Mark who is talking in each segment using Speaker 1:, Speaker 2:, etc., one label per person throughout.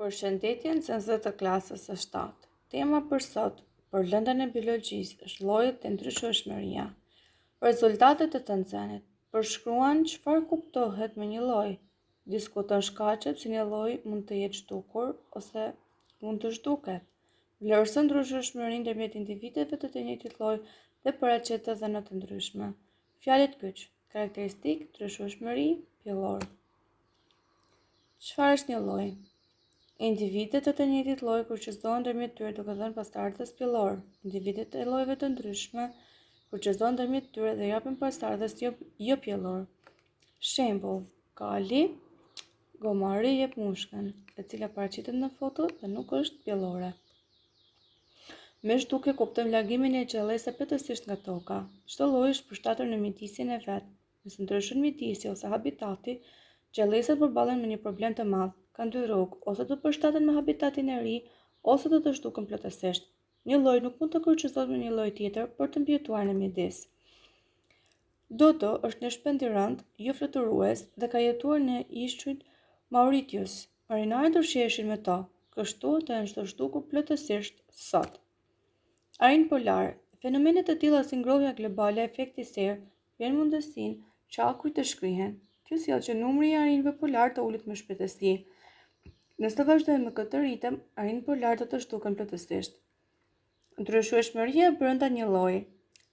Speaker 1: Përshëndetje nxënësve të klasës së 7. Tema për sot për lëndën e biologjisë është llojet e ndryshëshmëria. Rezultatet e të nxënit përshkruan çfarë kuptohet me një lloj, diskuton shkaqet si një lloj mund të jetë zhdukur ose mund të zhduket, vlerëson ndryshëshmërinë ndërmjet individëve të të njëjtit lloj dhe paraqet të dhëna të ndryshme. Fjalët kyç, karakteristikë, ndryshëshmëri, pjellor. Çfarë është një lloj? Individet të të njëjtit lloj kërcëzohen ndërmjet tyre duke dhënë pasardhës pjellor. Individet e llojeve të ndryshme kërcëzohen ndërmjet tyre dhe japin pasardhës jo pjellor. Shembull, kali, gomari jep mushkën, e cila paraqitet në foto dhe nuk është pjellore. Me zhdukje kuptojmë largimin e gjallëse plotësisht nga toka. Çdo lloj është përshtatur në mjedisin e vet. Nëse ndryshon mjedisi ose habitati, gjallësat përballen me një problem të madh. Kanë dy rrugë, ose të përshtaten me habitatin e ri, ose të zhduken plotësisht. Një lloj nuk mund të kërcëzohet me një lloj tjetër për të mbijetuar në mjedis. Dodo është një shpend i rënd, jo fluturues dhe ka jetuar në ishujt Mauritius. Marinarët ushqeheshin me to, kështu të janë të zhdukur plotësisht sot. Arin polar. Fenomenet të tilla si ngrohja globale, efekti serë, vjen mundësinë që akujt të shkrihen. Kjo sjell që numri i arinëve polar të ulet me shpejtësi. Nëse vazhdojmë me këtë ritëm, arinët polar do të zhduken plotësisht. Ndryshueshmëria brenda një lloji.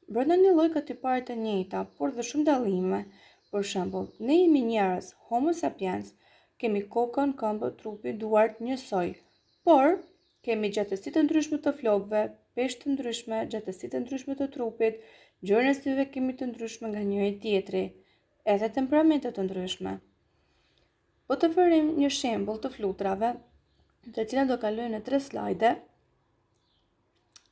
Speaker 1: Brenda një lloji ka tipare të njëjta, por dhe shumë dallime. Për shembull, ne jemi njerëz, Homo sapiens, kemi kokën, këmbët, trupin, duart njësoj, por kemi gjatësi të ndryshme të flokëve, peshë të ndryshme, gjatësi të ndryshme të trupit, ngjyrën e syve kemi të ndryshme nga njëri tjetri, edhe temperamente të ndryshme. Po të vërim një shembull të flutrave, të cilat do kalojnë në 3 slajde,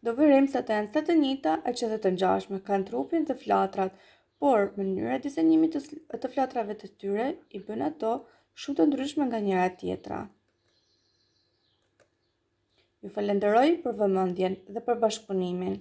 Speaker 1: do vërim se të janë sa të njëjta aq edhe të ngjashme, kanë trupin dhe flatrat, por mënyra e dizenimit të flatrave të tyre i bën ato shumë të ndryshme nga njëra tjetra. Ju falenderoj për vëmendjen dhe për bashkëpunimin.